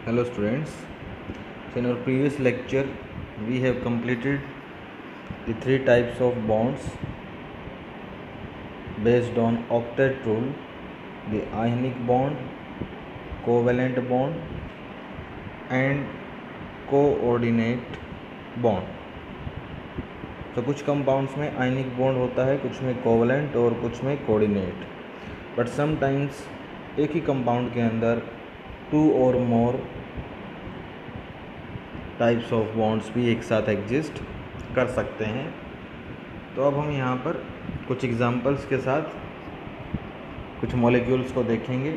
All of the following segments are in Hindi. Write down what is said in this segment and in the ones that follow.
Hello students. So in our previous lecture we have completed the three types of bonds based on octet rule: the ionic bond, covalent bond and coordinate bond. तो कुछ कंपाउंड्स में आयनिक बॉन्ड होता है, कुछ में कोवलेंट और कुछ में कोऑर्डिनेट. बट समटाइम्स एक ही कंपाउंड के अंदर टू और मोर टाइप्स ऑफ बॉन्ड्स भी एक साथ एग्जिस्ट कर सकते हैं. तो अब हम यहाँ पर कुछ एग्जांपल्स के साथ कुछ मॉलिक्यूल्स को देखेंगे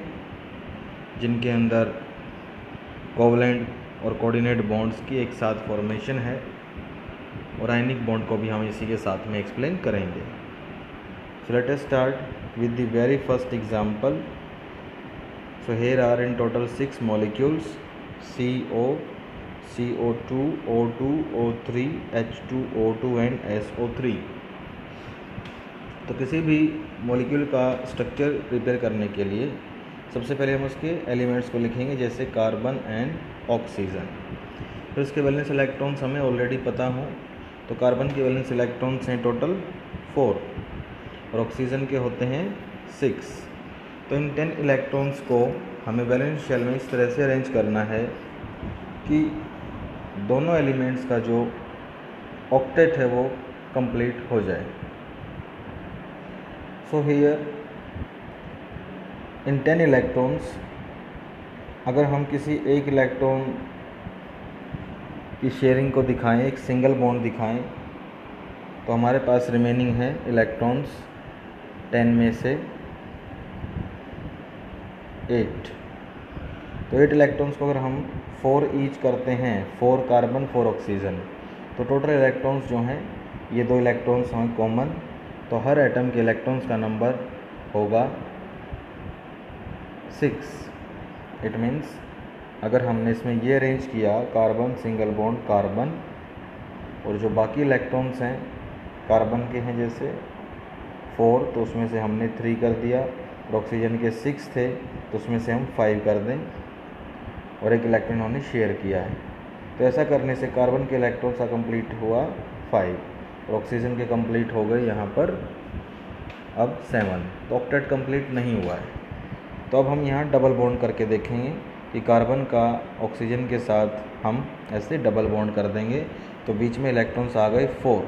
जिनके अंदर कोवलेंट और कोऑर्डिनेट बॉन्ड्स की एक साथ फॉर्मेशन है, और आयनिक बॉन्ड को भी हम इसी के साथ में एक्सप्लेन करेंगे. So let us start with the very first example. So here are in total 6 molecules: CO, CO2, O2, O3, H2O2 and SO3. तो किसी भी मॉलिक्यूल का स्ट्रक्चर प्रिपेयर करने के लिए सबसे पहले हम उसके एलिमेंट्स को लिखेंगे, जैसे कार्बन एंड ऑक्सीजन. फिर उसके वैलेंस इलेक्ट्रॉन्स हमें ऑलरेडी पता हो, तो कार्बन के वैलेंस इलेक्ट्रॉन्स हैं टोटल 4 और ऑक्सीजन के होते हैं 6. तो इन 10 इलेक्ट्रॉन्स को हमें वैलेंस शेल में इस तरह से अरेंज करना है कि दोनों एलिमेंट्स का जो ऑक्टेट है वो कंप्लीट हो जाए. सो हियर इन 10 इलेक्ट्रॉन्स अगर हम किसी एक इलेक्ट्रॉन की शेयरिंग को दिखाएं, एक सिंगल बॉन्ड दिखाएं, तो हमारे पास रिमेनिंग है इलेक्ट्रॉन्स 10 में से 8. तो 8 इलेक्ट्रॉन्स को अगर हम 4 ईच करते हैं, 4 कार्बन 4 ऑक्सीजन, तो टोटल इलेक्ट्रॉन्स जो हैं ये 2 इलेक्ट्रॉन्स हैं कॉमन, तो हर एटम के इलेक्ट्रॉन्स का नंबर होगा 6. इट मीन्स अगर हमने इसमें ये अरेंज किया कार्बन सिंगल बॉन्ड कार्बन, और जो बाकी इलेक्ट्रॉन्स हैं कार्बन के हैं जैसे 4, तो उसमें से हमने 3 कर दिया, और ऑक्सीजन के 6 थे तो उसमें से हम 5 कर दें, और एक इलेक्ट्रॉन उन्होंने शेयर किया है. तो ऐसा करने से कार्बन के इलेक्ट्रॉन्स का कंप्लीट हुआ 5 और ऑक्सीजन के कंप्लीट हो गए यहाँ पर अब 7. तो ऑक्टेट कंप्लीट नहीं हुआ है. तो अब हम यहाँ डबल बॉन्ड करके देखेंगे कि कार्बन का ऑक्सीजन के साथ हम ऐसे डबल बॉन्ड कर देंगे, तो बीच में इलेक्ट्रॉन्स आ गए 4,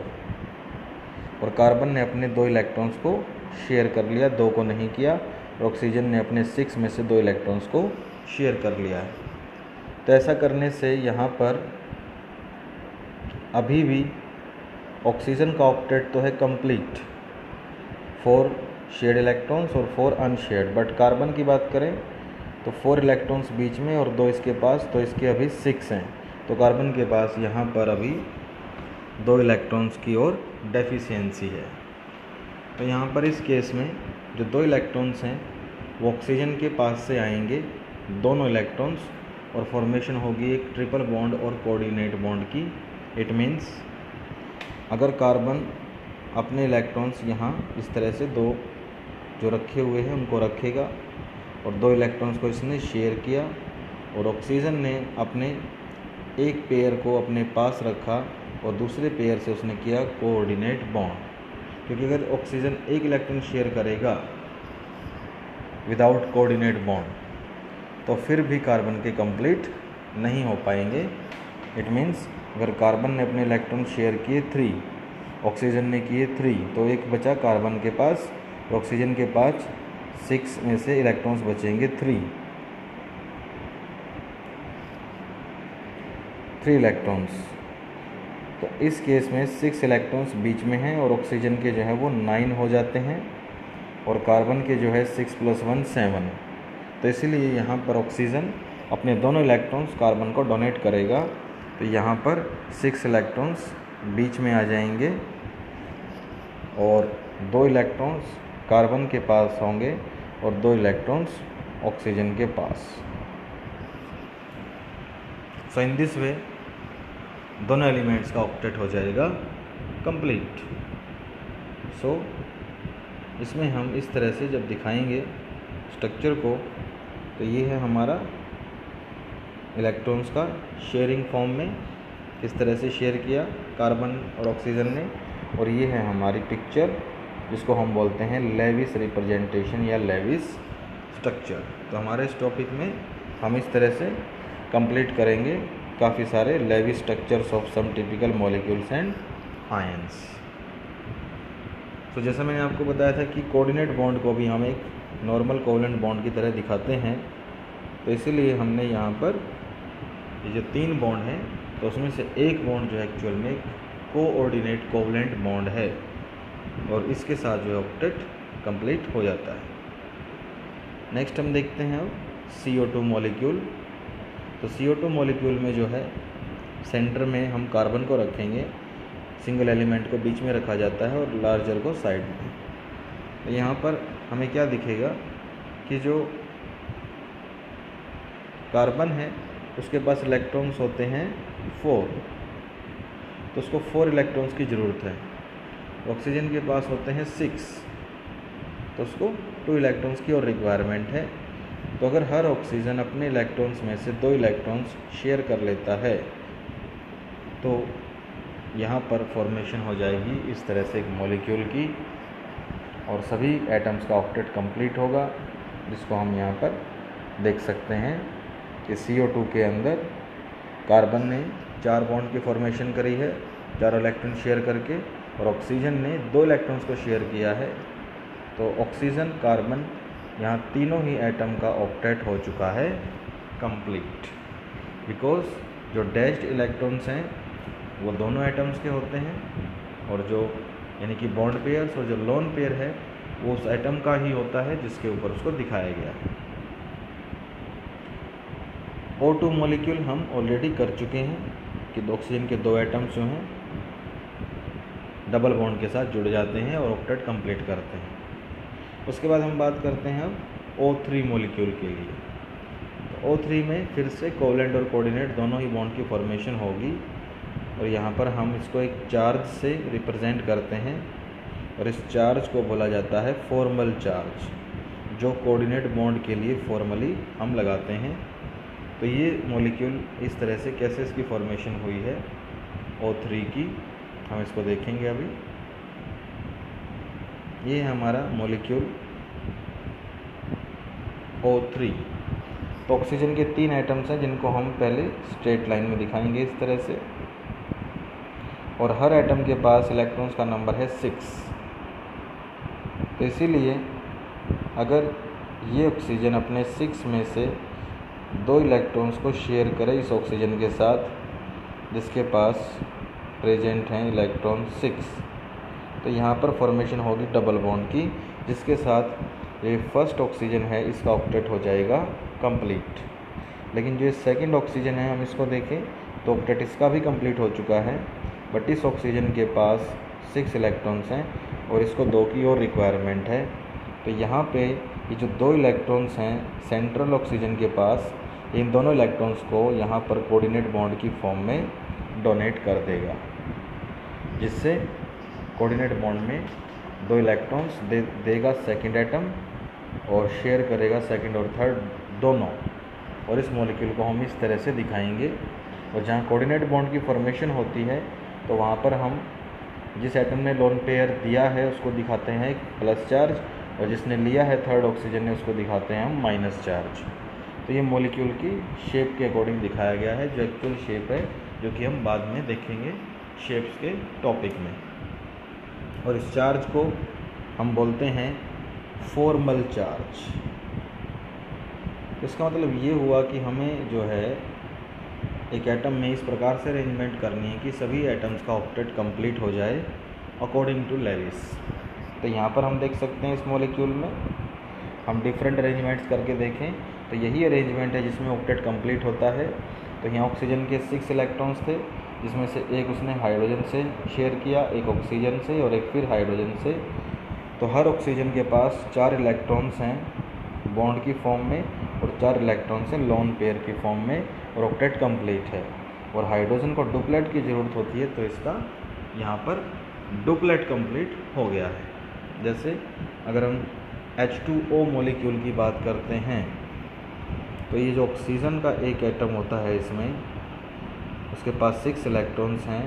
और कार्बन ने अपने 2 इलेक्ट्रॉन्स को शेयर कर लिया, 2 को नहीं किया, और ऑक्सीजन ने अपने 6 में से 2 इलेक्ट्रॉन्स को शेयर कर लिया है. तो ऐसा करने से यहाँ पर अभी भी ऑक्सीजन का ऑक्टेट तो है कंप्लीट, 4 शेयर्ड इलेक्ट्रॉन्स और 4 अनशेयर्ड. बट कार्बन की बात करें तो 4 इलेक्ट्रॉन्स बीच में और 2 इसके पास, तो इसके अभी 6 हैं. तो कार्बन के पास यहाँ पर अभी 2 इलेक्ट्रॉन्स की और डेफिशिएंसी है. तो यहाँ पर इस केस में जो 2 इलेक्ट्रॉन्स हैं वो ऑक्सीजन के पास से आएंगे, दोनों इलेक्ट्रॉन्स, और फॉर्मेशन होगी एक ट्रिपल बॉन्ड और कोऑर्डिनेट बॉन्ड की. इट मीन्स अगर कार्बन अपने इलेक्ट्रॉन्स यहाँ इस तरह से 2 जो रखे हुए हैं उनको रखेगा, और 2 इलेक्ट्रॉन्स को इसने शेयर किया, और ऑक्सीजन ने अपने एक पेयर को अपने पास रखा और दूसरे पेयर से उसने किया कोऑर्डिनेट बॉन्ड. क्योंकि अगर ऑक्सीजन एक इलेक्ट्रॉन शेयर करेगा विदाउट कोऑर्डिनेट बॉन्ड तो फिर भी कार्बन के कंप्लीट नहीं हो पाएंगे. इट मीन्स अगर कार्बन ने अपने इलेक्ट्रॉन शेयर किए 3, ऑक्सीजन ने किए 3, तो एक बचा कार्बन के पास, और ऑक्सीजन के पास 6 में से इलेक्ट्रॉन्स बचेंगे 3 इलेक्ट्रॉन्स. तो इस केस में 6 इलेक्ट्रॉन्स बीच में हैं, और ऑक्सीजन के जो है वो 9 हो जाते हैं, और कार्बन के जो है 6 + 1 7. तो इसीलिए यहाँ पर ऑक्सीजन अपने दोनों इलेक्ट्रॉन्स कार्बन को डोनेट करेगा. तो यहाँ पर 6 इलेक्ट्रॉन्स बीच में आ जाएंगे, और 2 इलेक्ट्रॉन्स कार्बन के पास होंगे और 2 इलेक्ट्रॉन्स ऑक्सीजन के पास. सो इन दिस वे दोनों एलिमेंट्स का ऑक्टेट हो जाएगा कंप्लीट. सो इसमें हम इस तरह से जब दिखाएंगे स्ट्रक्चर को, तो ये है हमारा इलेक्ट्रॉन्स का शेयरिंग फॉर्म में किस तरह से शेयर किया कार्बन और ऑक्सीजन ने। और ये है हमारी पिक्चर जिसको हम बोलते हैं लेविस रिप्रेजेंटेशन या लेविस स्ट्रक्चर। तो हमारे इस टॉपिक में हम इस तरह से कंप्लीट करेंगे काफ़ी सारे Lewis structures of some typical molecules and ions. तो जैसा मैंने आपको बताया था कि कोऑर्डिनेट बॉन्ड को भी हम एक नॉर्मल कोवलेंट बॉन्ड की तरह दिखाते हैं, तो इसीलिए हमने यहाँ पर ये जो 3 बॉन्ड हैं तो उसमें से एक बॉन्ड जो है एक्चुअल में कोऑर्डिनेट कोवलेंट बॉन्ड है और इसके साथ जो है ऑक्टेट कंप्लीट हो जाता है। नेक्स्ट हम देखते हैं अब CO2 मॉलिक्यूल। तो CO2 मॉलिक्यूल में जो है सेंटर में हम कार्बन को रखेंगे, सिंगल एलिमेंट को बीच में रखा जाता है और लार्जर को साइड में। तो यहाँ पर हमें क्या दिखेगा कि जो कार्बन है उसके पास इलेक्ट्रॉन्स होते हैं 4, तो उसको 4 इलेक्ट्रॉन्स की ज़रूरत है। ऑक्सीजन के पास होते हैं 6, तो उसको 2 इलेक्ट्रॉन्स की और रिक्वायरमेंट है। तो अगर हर ऑक्सीजन अपने इलेक्ट्रॉन्स में से 2 इलेक्ट्रॉन्स शेयर कर लेता है तो यहाँ पर फॉर्मेशन हो जाएगी इस तरह से एक मॉलिक्यूल की और सभी एटम्स का ऑक्टेट कंप्लीट होगा, जिसको हम यहाँ पर देख सकते हैं कि CO2 के अंदर कार्बन ने 4 बॉन्ड की फॉर्मेशन करी है 4 इलेक्ट्रॉन शेयर करके, और ऑक्सीजन ने 2 इलेक्ट्रॉन्स को शेयर किया है। तो ऑक्सीजन कार्बन यहाँ तीनों ही एटम का ऑक्टेट हो चुका है कंप्लीट, बिकॉज जो डैश्ड इलेक्ट्रॉन्स हैं वो दोनों एटम्स के होते हैं और जो यानी कि बॉन्ड पेयर्स और जो लोन पेयर है वो उस एटम का ही होता है जिसके ऊपर उसको दिखाया गया है। O2 मॉलिक्यूल हम ऑलरेडी कर चुके हैं कि ऑक्सीजन के 2 एटम्स जो हैं डबल बॉन्ड के साथ जुड़ जाते हैं और ऑक्टेट कंप्लीट करते हैं। उसके बाद हम बात करते हैं अब O3 मॉलिक्यूल के लिए। तो O3 में फिर से कोवलेंट और कोऑर्डिनेट दोनों ही बॉन्ड की फॉर्मेशन होगी और यहाँ पर हम इसको एक चार्ज से रिप्रेजेंट करते हैं और इस चार्ज को बोला जाता है फॉर्मल चार्ज, जो कोऑर्डिनेट बॉन्ड के लिए फॉर्मली हम लगाते हैं। तो ये मॉलिक्यूल इस तरह से कैसे इसकी फॉर्मेशन हुई है O3 की, हम इसको देखेंगे अभी। ये है हमारा मॉलिक्यूल O3। तो ऑक्सीजन के 3 एटम्स हैं जिनको हम पहले स्ट्रेट लाइन में दिखाएंगे इस तरह से, और हर एटम के पास इलेक्ट्रॉन्स का नंबर है 6। तो इसीलिए अगर ये ऑक्सीजन अपने 6 में से 2 इलेक्ट्रॉन्स को शेयर करे इस ऑक्सीजन के साथ जिसके पास प्रेजेंट हैं इलेक्ट्रॉन 6, तो यहाँ पर फॉर्मेशन होगी डबल बॉन्ड की, जिसके साथ ये फर्स्ट ऑक्सीजन है इसका ऑक्टेट हो जाएगा कंप्लीट। लेकिन जो सेकंड ऑक्सीजन है हम इसको देखें तो ऑक्टेट इसका भी कंप्लीट हो चुका है, बट इस ऑक्सीजन के पास 6 इलेक्ट्रॉन्स हैं और इसको 2 की और रिक्वायरमेंट है। तो यहाँ पे ये जो 2 इलेक्ट्रॉन्स हैं सेंट्रल ऑक्सीजन के पास, इन दोनों इलेक्ट्रॉन्स को यहाँ पर कोऑर्डिनेट बॉन्ड की फॉर्म में डोनेट कर देगा, जिससे कोऑर्डिनेट बॉन्ड में 2 इलेक्ट्रॉन्स देगा सेकंड एटम और शेयर करेगा सेकंड और थर्ड दोनों। और इस मॉलिक्यूल को हम इस तरह से दिखाएंगे, और जहाँ कोऑर्डिनेट बॉन्ड की फॉर्मेशन होती है तो वहाँ पर हम जिस एटम ने लोन पेयर दिया है उसको दिखाते हैं एक प्लस चार्ज, और जिसने लिया है थर्ड ऑक्सीजन ने उसको दिखाते हैं हम माइनस चार्ज। तो ये मॉलिक्यूल की शेप के अकॉर्डिंग दिखाया गया है, जो एक्चुअल शेप है जो कि हम बाद में देखेंगे शेप्स के टॉपिक में। और इस चार्ज को हम बोलते हैं फॉर्मल चार्ज। इसका मतलब ये हुआ कि हमें जो है एक एटम में इस प्रकार से अरेंजमेंट करनी है कि सभी एटम्स का ऑक्टेट कंप्लीट हो जाए अकॉर्डिंग टू लेविस। तो यहाँ पर हम देख सकते हैं इस मॉलिक्यूल में हम डिफरेंट अरेंजमेंट्स करके देखें तो यही अरेंजमेंट है जिसमें ऑक्टेट कंप्लीट होता है। तो यहाँ ऑक्सीजन के 6 इलेक्ट्रॉन्स थे, जिसमें से एक उसने हाइड्रोजन से शेयर किया, एक ऑक्सीजन से और एक फिर हाइड्रोजन से। तो हर ऑक्सीजन के पास 4 इलेक्ट्रॉन्स हैं बॉन्ड की फॉर्म में और 4 इलेक्ट्रॉन्स हैं लोन पेयर की फॉर्म में, और ऑक्टेट कंप्लीट है। और हाइड्रोजन को डुप्लेट की ज़रूरत होती है, तो इसका यहाँ पर डुप्लेट कंप्लीट हो गया है। जैसे अगर हम H2O मॉलिक्यूल की बात करते हैं तो ये जो ऑक्सीजन का एक एटम होता है इसमें, उसके पास 6 इलेक्ट्रॉन्स हैं,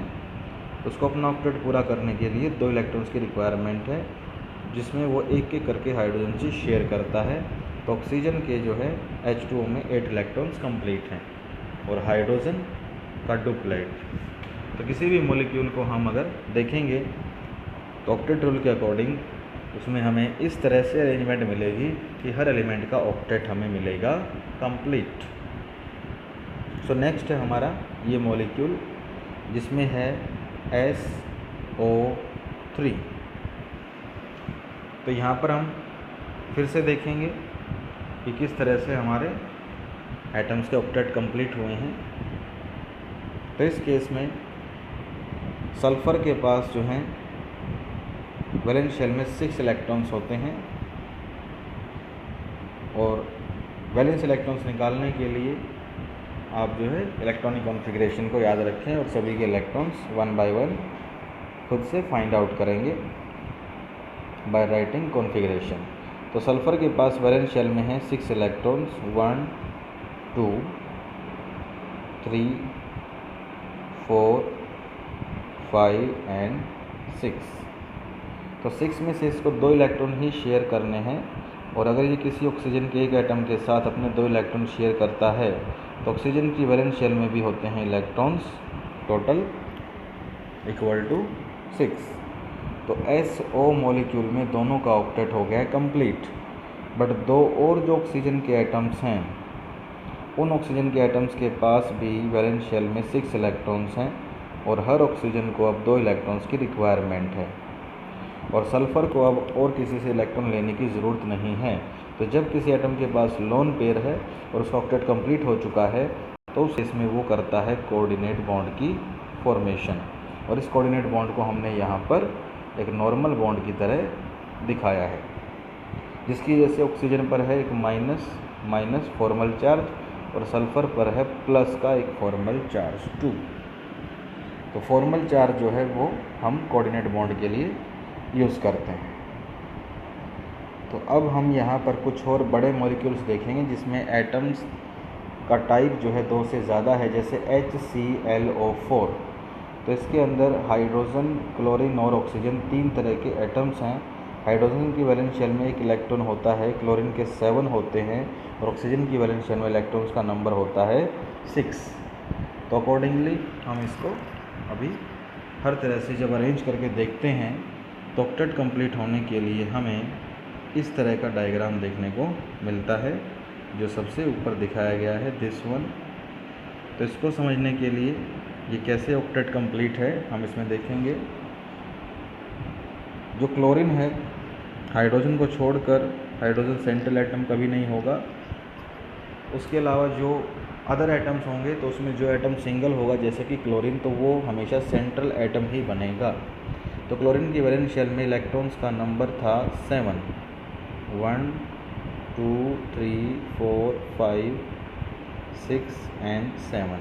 उसको अपना ऑक्टेट पूरा करने के लिए 2 इलेक्ट्रॉन्स की रिक्वायरमेंट है, जिसमें वो एक एक करके हाइड्रोजन से शेयर करता है। तो ऑक्सीजन के जो है H2O में 8 इलेक्ट्रॉन्स कंप्लीट हैं और हाइड्रोजन का डुप्लेट। तो किसी भी मॉलिक्यूल को हम अगर देखेंगे तो ऑक्टेट रूल के अकॉर्डिंग उसमें हमें इस तरह से अरेंजमेंट मिलेगी कि हर एलिमेंट का ऑक्टेट हमें मिलेगा कंप्लीट। सो नेक्स्ट है हमारा ये मॉलिक्यूल जिसमें है SO3। तो यहाँ पर हम फिर से देखेंगे कि किस तरह से हमारे एटम्स के ऑक्टेट कंप्लीट हुए हैं। तो इस केस में सल्फ़र के पास जो हैं वैलेंस शेल में 6 इलेक्ट्रॉन्स होते हैं और वैलेंस इलेक्ट्रॉन्स निकालने के लिए आप जो है इलेक्ट्रॉनिक कॉन्फ़िगरेशन को याद रखें और सभी के इलेक्ट्रॉन्स 1 बाय 1 खुद से फाइंड आउट करेंगे बाय राइटिंग कॉन्फ़िगरेशन। तो सल्फ़र के पास वैलेंस शेल में है 6 इलेक्ट्रॉन्स 1 2 3 4 5 एंड 6। तो 6 में से इसको 2 इलेक्ट्रॉन ही शेयर करने हैं और अगर ये किसी ऑक्सीजन के एक एटम के साथ अपने 2 इलेक्ट्रॉन शेयर करता है तो ऑक्सीजन की वैलेंस शेल में भी होते हैं इलेक्ट्रॉन्स टोटल इक्वल टू 6। तो SO मॉलिक्यूल में दोनों का ऑक्टेट हो गया है कंप्लीट। बट 2 और जो ऑक्सीजन के एटम्स हैं उन ऑक्सीजन के एटम्स के पास भी वैलेंस शेल में 6 इलेक्ट्रॉन्स हैं और हर ऑक्सीजन को अब 2 इलेक्ट्रॉन्स की रिक्वायरमेंट है और सल्फ़र को अब और किसी से इलेक्ट्रॉन लेने की ज़रूरत नहीं है। तो जब किसी एटम के पास लोन पेयर है और उसका ऑक्टेट कंप्लीट हो चुका है तो उस केस में वो करता है कोऑर्डिनेट बॉन्ड की फॉर्मेशन और इस कोऑर्डिनेट बॉन्ड को हमने यहाँ पर एक नॉर्मल बॉन्ड की तरह दिखाया है, जिसकी वजह से ऑक्सीजन पर है एक माइनस माइनस फॉर्मल चार्ज और सल्फ़र पर है प्लस का एक फॉर्मल चार्ज 2। तो फॉर्मल चार्ज जो है वो हम कोऑर्डिनेट बॉन्ड के लिए यूज़ करते हैं। तो अब हम यहाँ पर कुछ और बड़े मॉलिक्यूल्स देखेंगे जिसमें एटम्स का टाइप जो है 2 से ज़्यादा है, जैसे HClO4। तो इसके अंदर हाइड्रोजन, क्लोरीन और ऑक्सीजन 3 तरह के एटम्स हैं। हाइड्रोजन की वैलेंस शेल में 1 इलेक्ट्रॉन होता है, क्लोरीन के 7 होते हैं और ऑक्सीजन की वैलेंस शेल में इलेक्ट्रॉन्स का नंबर होता है 6। तो अकॉर्डिंगली हम इसको अभी हर तरह से जब अरेंज करके देखते हैं तो ऑक्टेट कंप्लीट होने के लिए हमें इस तरह का डायग्राम देखने को मिलता है जो सबसे ऊपर दिखाया गया है, दिस वन। तो इसको समझने के लिए ये कैसे ऑक्टेट कंप्लीट है हम इसमें देखेंगे। जो क्लोरीन है हाइड्रोजन को छोड़कर हाइड्रोजन सेंट्रल एटम कभी नहीं होगा। उसके अलावा जो अदर एटम्स होंगे तो उसमें जो एटम सिंगल होगा जैसे कि क्लोरीन, तो वो हमेशा सेंट्रल एटम ही बनेगा। तो क्लोरीन की वैलेंस शेल में इलेक्ट्रॉन्स का नंबर था 7, 1 2 3 4 5 6 एंड 7।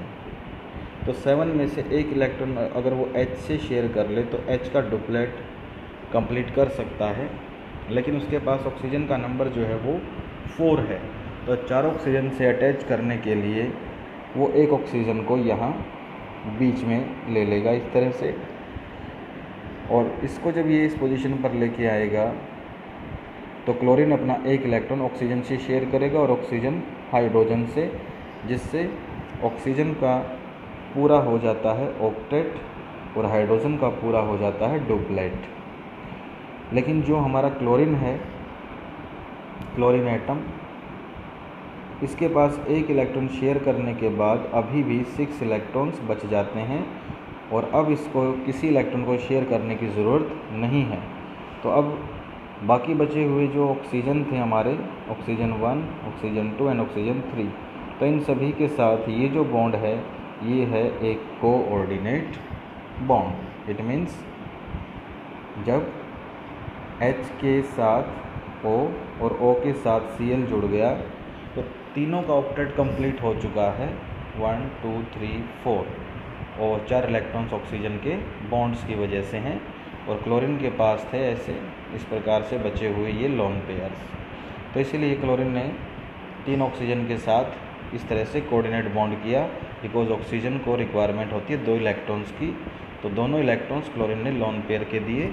तो 7 में से एक इलेक्ट्रॉन अगर वो H से शेयर कर ले तो H का डुप्लेट कंप्लीट कर सकता है, लेकिन उसके पास ऑक्सीजन का नंबर जो है वो 4 है। तो 4 ऑक्सीजन से अटैच करने के लिए वो एक ऑक्सीजन को यहाँ बीच में ले लेगा इस तरह से, और इसको जब ये इस पोजीशन पर लेके आएगा तो क्लोरीन अपना एक इलेक्ट्रॉन ऑक्सीजन से शेयर करेगा और ऑक्सीजन हाइड्रोजन से, जिससे ऑक्सीजन का पूरा हो जाता है ऑक्टेट और हाइड्रोजन का पूरा हो जाता है डुप्लेट। लेकिन जो हमारा क्लोरीन है, क्लोरीन एटम, इसके पास एक इलेक्ट्रॉन शेयर करने के बाद अभी भी 6 इलेक्ट्रॉन्स बच जाते हैं और अब इसको किसी इलेक्ट्रॉन को शेयर करने की ज़रूरत नहीं है। तो अब बाकी बचे हुए जो ऑक्सीजन थे हमारे, ऑक्सीजन 1, ऑक्सीजन 2 एंड ऑक्सीजन 3, तो इन सभी के साथ ये जो बॉन्ड है ये है एक कोऑर्डिनेट बॉन्ड। इट मीन्स जब H के साथ O और O के साथ Cl जुड़ गया तो तीनों का ऑक्टेट कंप्लीट हो चुका है, 1 2 3 4, और 4 इलेक्ट्रॉन्स ऑक्सीजन के बॉन्ड्स की वजह से हैं और क्लोरीन के पास थे ऐसे इस प्रकार से बचे हुए ये लोन पेयर्स। तो इसीलिए क्लोरीन ने 3 ऑक्सीजन के साथ इस तरह से कोऑर्डिनेट बॉन्ड किया, बिकॉज ऑक्सीजन को रिक्वायरमेंट होती है 2 इलेक्ट्रॉन्स की, तो दोनों इलेक्ट्रॉन्स क्लोरीन ने लोन पेयर के दिए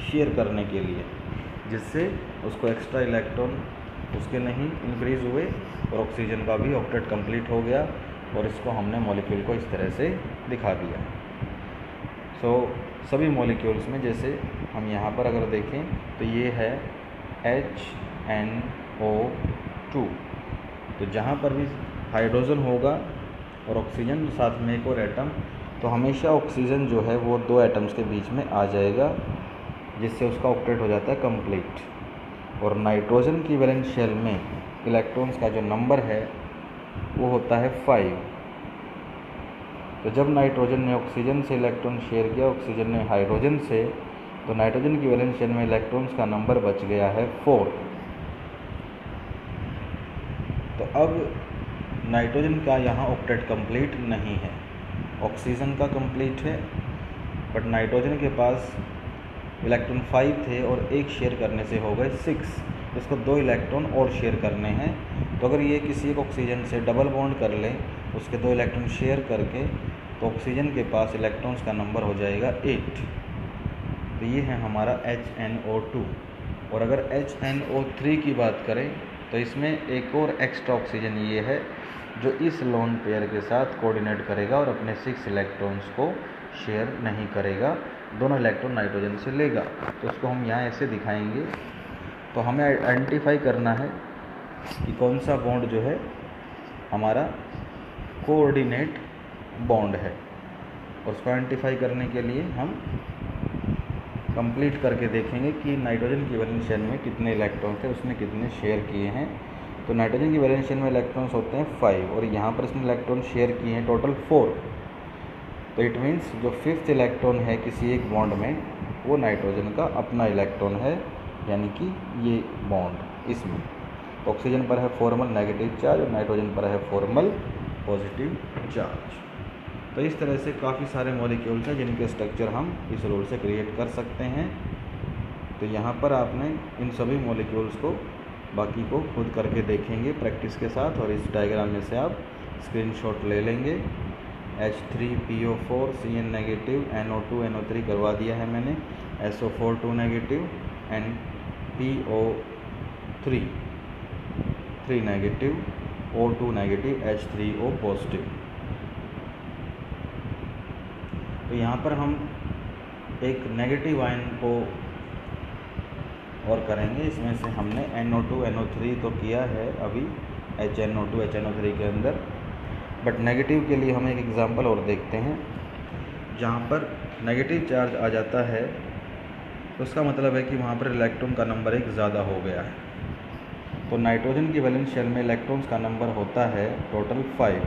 शेयर करने के लिए, जिससे उसको एक्स्ट्रा इलेक्ट्रॉन उसके नहीं इंक्रीज़ हुए और ऑक्सीजन का भी ऑक्टेट कंप्लीट हो गया, और इसको हमने मॉलिक्यूल को इस तरह से दिखा दिया। सो सभी मॉलिक्यूल्स में जैसे हम यहाँ पर अगर देखें तो ये है HNO2, तो जहाँ पर भी हाइड्रोजन होगा और ऑक्सीजन साथ में एक और एटम, तो हमेशा ऑक्सीजन जो है वो 2 एटम्स के बीच में आ जाएगा, जिससे उसका ऑक्टेट हो जाता है कंप्लीट। और नाइट्रोजन की वैलेंस शेल में इलेक्ट्रॉन्स का जो नंबर है वो होता है 5। तो जब नाइट्रोजन ने ऑक्सीजन से इलेक्ट्रॉन शेयर किया, ऑक्सीजन ने हाइड्रोजन से, तो नाइट्रोजन की वैलेंस शेल में इलेक्ट्रॉन्स का नंबर बच गया है 4। तो अब नाइट्रोजन का यहाँ ऑक्टेट कंप्लीट नहीं है, ऑक्सीजन का कंप्लीट है, बट नाइट्रोजन के पास इलेक्ट्रॉन 5 थे और एक शेयर करने से हो गए 6, इसको 2 इलेक्ट्रॉन और शेयर करने हैं। तो अगर ये किसी एक ऑक्सीजन से डबल बॉन्ड कर ले, उसके 2 इलेक्ट्रॉन शेयर करके, तो ऑक्सीजन के पास इलेक्ट्रॉन्स का नंबर हो जाएगा 8। तो ये है हमारा HNO2। और अगर HNO3 की बात करें तो इसमें एक और एक्स्ट्रा ऑक्सीजन ये है जो इस लोन पेयर के साथ कोऑर्डिनेट करेगा और अपने 6 इलेक्ट्रॉन्स को शेयर नहीं करेगा, दोनों इलेक्ट्रॉन नाइट्रोजन से लेगा। तो उसको हम यहाँ ऐसे दिखाएंगे। तो हमें आइडेंटिफाई करना है कि कौन सा बॉन्ड जो है हमारा कोऑर्डिनेट बॉन्ड है, और उसको आइडेंटिफाई करने के लिए हम कंप्लीट करके देखेंगे कि नाइट्रोजन की वैलेंस शेल में कितने इलेक्ट्रॉन्स थे, उसने कितने शेयर किए हैं। तो नाइट्रोजन की वैलेंस शेल में इलेक्ट्रॉन्स होते हैं 5, और यहाँ पर इसने इलेक्ट्रॉन शेयर किए हैं टोटल 4। तो इट मीन्स जो 5th इलेक्ट्रॉन है किसी एक बॉन्ड में, वो नाइट्रोजन का अपना इलेक्ट्रॉन है, यानी कि ये बॉन्ड इसमें। तो ऑक्सीजन पर है फॉर्मल नेगेटिव चार्ज और नाइट्रोजन पर है फॉर्मल पॉजिटिव चार्ज। तो इस तरह से काफ़ी सारे मॉलिक्यूल्स हैं जिनके स्ट्रक्चर हम इस रूल से क्रिएट कर सकते हैं। तो यहाँ पर आपने इन सभी मॉलिक्यूल्स को बाकी को खुद करके देखेंगे प्रैक्टिस के साथ, और इस डायग्राम में से आप स्क्रीनशॉट ले लेंगे। H3PO4 CN negative, NO2 NO3 करवा दिया है मैंने, SO4 2 negative and PO3 3 negative, O2 negative, H3O positive. तो यहाँ पर हम एक नेगेटिव आयन को और करेंगे। इसमें से हमने NO2 NO3 तो किया है अभी HNO2 HNO3 के अंदर, बट नेगेटिव के लिए हम एक एग्जांपल और देखते हैं। जहाँ पर नेगेटिव चार्ज आ जाता है तो उसका मतलब है कि वहाँ पर इलेक्ट्रॉन का नंबर एक ज़्यादा हो गया है। तो नाइट्रोजन की वैलेंस शेल में इलेक्ट्रॉन्स का नंबर होता है टोटल 5,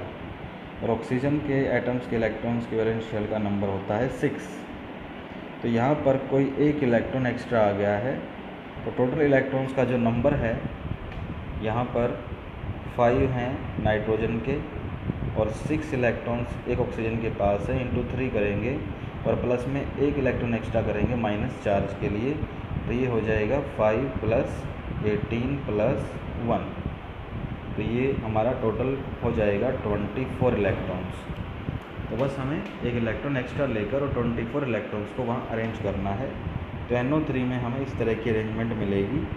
और ऑक्सीजन के एटम्स के इलेक्ट्रॉन्स की वैलेंस शेल का नंबर होता है 6। तो यहाँ पर कोई एक इलेक्ट्रॉन एक्स्ट्रा आ गया है, तो टोटल इलेक्ट्रॉन्स का जो नंबर है यहाँ पर 5 हैं नाइट्रोजन के, और 6 इलेक्ट्रॉन्स एक ऑक्सीजन के पास है, इंटू 3 करेंगे और प्लस में एक इलेक्ट्रॉन एक्स्ट्रा करेंगे माइनस चार्ज के लिए। तो ये हो जाएगा 5 + 18 + 1, तो ये हमारा टोटल हो जाएगा 24 इलेक्ट्रॉन्स। तो बस हमें एक इलेक्ट्रॉन एक्स्ट्रा लेकर और 24 इलेक्ट्रॉन्स को वहाँ अरेंज करना है। तो NO3 में हमें इस तरह की अरेंजमेंट मिलेगी।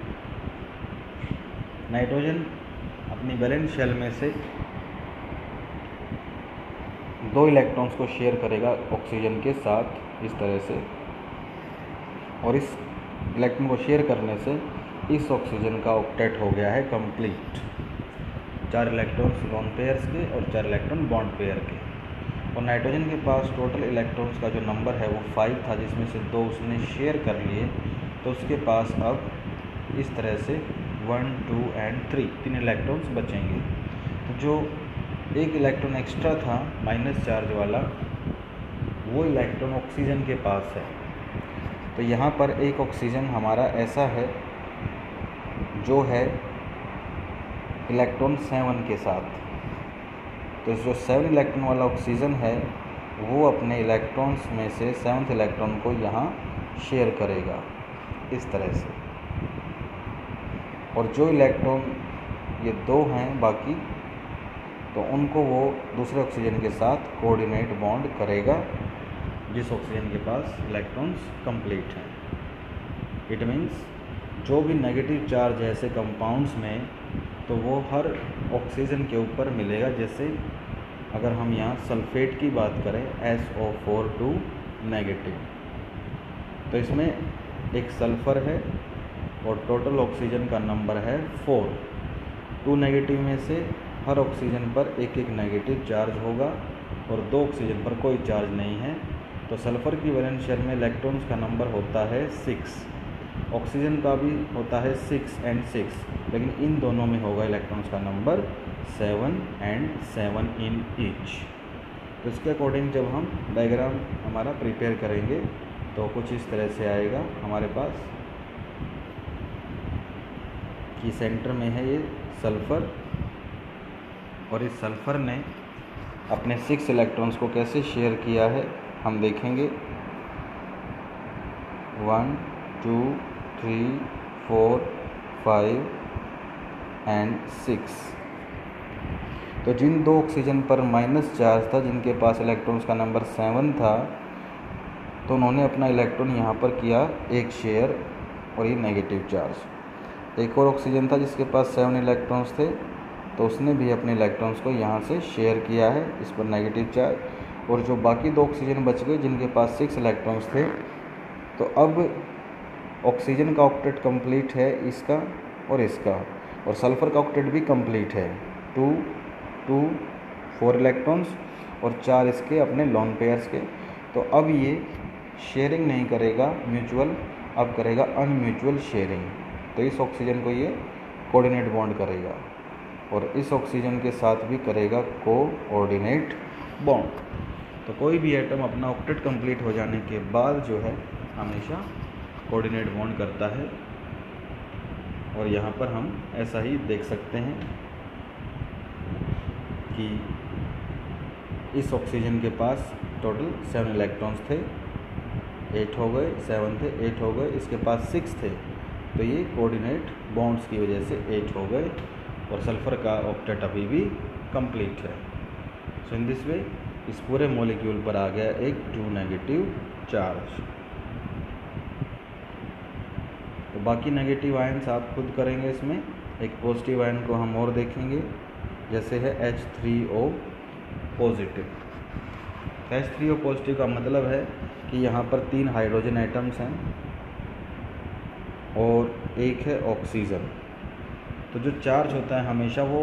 नाइट्रोजन अपनी वैलेंस शेल में से 2 इलेक्ट्रॉन्स को शेयर करेगा ऑक्सीजन के साथ इस तरह से, और इस इलेक्ट्रॉन को शेयर करने से इस ऑक्सीजन का ऑक्टेट हो गया है कंप्लीट। 4 इलेक्ट्रॉन्स लोन पेयर्स के और 4 इलेक्ट्रॉन बॉन्ड पेयर के। और नाइट्रोजन के पास टोटल इलेक्ट्रॉन्स का जो नंबर है वो 5 था, जिसमें से 2 उसने शेयर कर लिए, तो उसके पास अब इस तरह से 1 2 और 3 इलेक्ट्रॉन्स बचेंगे। तो जो एक इलेक्ट्रॉन एक्स्ट्रा था माइनस चार्ज वाला, वो इलेक्ट्रॉन ऑक्सीजन के पास है। तो यहाँ पर एक ऑक्सीजन हमारा ऐसा है जो है इलेक्ट्रॉन 7 के साथ। तो जो 7 इलेक्ट्रॉन वाला ऑक्सीजन है वो अपने इलेक्ट्रॉन्स में से 7th इलेक्ट्रॉन को यहाँ शेयर करेगा इस तरह से। और जो इलेक्ट्रॉन ये 2 हैं बाकी, तो उनको वो दूसरे ऑक्सीजन के साथ कोऑर्डिनेट बॉन्ड करेगा जिस ऑक्सीजन के पास इलेक्ट्रॉन्स कंप्लीट हैं। इट मीन्स जो भी नेगेटिव चार्ज है ऐसे कंपाउंड्स में तो वो हर ऑक्सीजन के ऊपर मिलेगा। जैसे अगर हम यहाँ सल्फेट की बात करें SO4 नेगेटिव, तो इसमें एक सल्फ़र है और टोटल ऑक्सीजन का नंबर है 4। 2 नेगेटिव में से हर ऑक्सीजन पर एक एक नेगेटिव चार्ज होगा और 2 ऑक्सीजन पर कोई चार्ज नहीं है। तो सल्फ़र की वैलेंस शेल में इलेक्ट्रॉन्स का नंबर होता है 6, ऑक्सीजन का भी होता है 6 and 6, लेकिन इन दोनों में होगा इलेक्ट्रॉन्स का नंबर 7 and 7 इन ईच। तो इसके अकॉर्डिंग जब हम डायग्राम हमारा प्रिपेयर करेंगे तो कुछ इस तरह से आएगा हमारे पास कि सेंटर में है ये सल्फ़र और इस सल्फ़र ने अपने 6 इलेक्ट्रॉन्स को कैसे शेयर किया है हम देखेंगे। 1 2 3 4 5 एंड 6। तो जिन 2 ऑक्सीजन पर माइनस चार्ज था, जिनके पास इलेक्ट्रॉन्स का नंबर 7 था, तो उन्होंने अपना इलेक्ट्रॉन यहाँ पर किया एक शेयर और ये नेगेटिव चार्ज। एक और ऑक्सीजन था जिसके पास 7 इलेक्ट्रॉन्स थे, तो उसने भी अपने इलेक्ट्रॉन्स को यहाँ से शेयर किया है इस पर नेगेटिव चार्ज। और जो बाकी 2 ऑक्सीजन बच गए जिनके पास 6 इलेक्ट्रॉन्स थे, तो अब ऑक्सीजन का ऑक्टेट कंप्लीट है इसका और इसका, और सल्फ़र का ऑक्टेट भी कंप्लीट है। 2 2 4 इलेक्ट्रॉन्स और 4 इसके अपने लॉन पेयर्स के। तो अब ये शेयरिंग नहीं करेगा म्यूचुअल, अब करेगा अनम्यूचुअल शेयरिंग। तो इस ऑक्सीजन को ये कोऑर्डिनेट बॉन्ड करेगा और इस ऑक्सीजन के साथ भी करेगा कोऑर्डिनेट बॉन्ड। तो कोई भी एटम अपना ऑक्टेट कंप्लीट हो जाने के बाद जो है हमेशा कोऑर्डिनेट बॉन्ड करता है। और यहाँ पर हम ऐसा ही देख सकते हैं कि इस ऑक्सीजन के पास टोटल 7 इलेक्ट्रॉन्स थे, 8 हो गए, 7 थे 8 हो गए, इसके पास 6 थे, तो ये कोऑर्डिनेट बॉन्ड्स की वजह से 8 हो गए और सल्फ़र का ऑक्टेट अभी भी कंप्लीट है। सो इन दिस वे इस पूरे मॉलिक्यूल पर आ गया एक 2 नेगेटिव चार्ज। तो बाकी नेगेटिव आयन्स आप खुद करेंगे। इसमें एक पॉजिटिव आयन को हम और देखेंगे, जैसे है H3O पॉजिटिव। H3O पॉजिटिव का मतलब है कि यहाँ पर 3 हाइड्रोजन एटम्स हैं और एक है ऑक्सीजन। तो जो चार्ज होता है हमेशा वो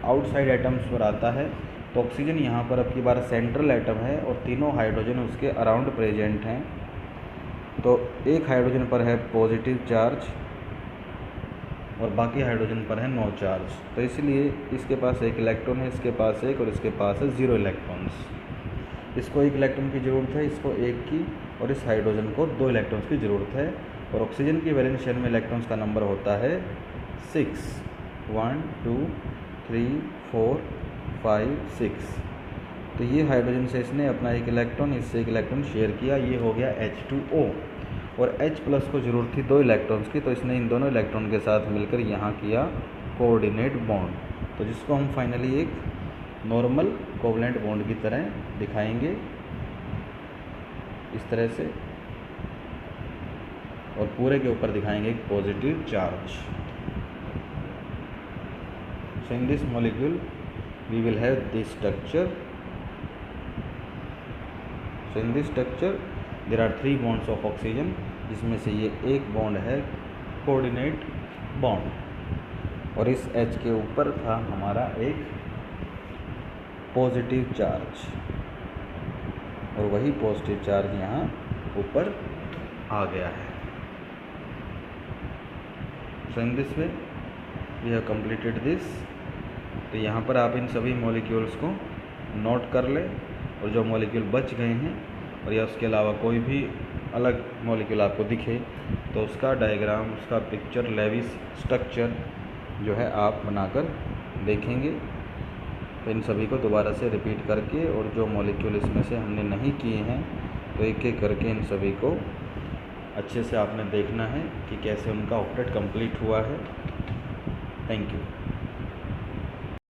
आउटसाइड एटम्स पर आता है। तो ऑक्सीजन यहाँ पर अब की बार सेंट्रल एटम है और तीनों हाइड्रोजन उसके अराउंड प्रेजेंट हैं। तो एक हाइड्रोजन पर है पॉजिटिव चार्ज और बाकी हाइड्रोजन पर है नो चार्ज। तो इसलिए इसके पास एक इलेक्ट्रॉन है, इसके पास एक, और इसके पास है 0 इलेक्ट्रॉन्स। इसको 1 इलेक्ट्रॉन की ज़रूरत है, इसको 1 की, और इस हाइड्रोजन को 2 इलेक्ट्रॉन्स की ज़रूरत है। और ऑक्सीजन की वैलेंस शेल में इलेक्ट्रॉन्स का नंबर होता है 6, 1 2 3 4 5 6। तो ये हाइड्रोजन से इसने अपना 1 इलेक्ट्रॉन, इससे 1 इलेक्ट्रॉन शेयर किया, ये हो गया H2O। और H प्लस को ज़रूरत थी 2 इलेक्ट्रॉन्स की, तो इसने इन दोनों इलेक्ट्रॉन के साथ मिलकर यहाँ किया कोऑर्डिनेट बॉन्ड। तो जिसको हम फाइनली एक नॉर्मल कोवलेंट बॉन्ड की तरह दिखाएंगे इस तरह से, और पूरे के ऊपर दिखाएंगे एक positive charge. So in this molecule we will have this structure. So in this structure there are 3 bonds of oxygen, जिसमें से ये एक बॉन्ड है कोऑर्डिनेट बॉन्ड, और इस H के ऊपर था हमारा एक पॉजिटिव चार्ज, और वही पॉजिटिव चार्ज यहाँ ऊपर आ गया है। So in this way we have completed this. तो यहाँ पर आप इन सभी मॉलिक्यूल्स को नोट कर लें, और जो मॉलिक्यूल बच गए हैं और या उसके अलावा कोई भी अलग मॉलिक्यूल आपको दिखे तो उसका डायग्राम, उसका पिक्चर, लेविस स्ट्रक्चर जो है आप बनाकर देखेंगे। तो इन सभी को दोबारा से रिपीट करके, और जो मॉलिक्यूल इसमें से हमने नहीं किए हैं तो एक एक करके इन सभी को अच्छे से आपने देखना है कि कैसे उनका ऑक्टेट कंप्लीट हुआ है। Thank you.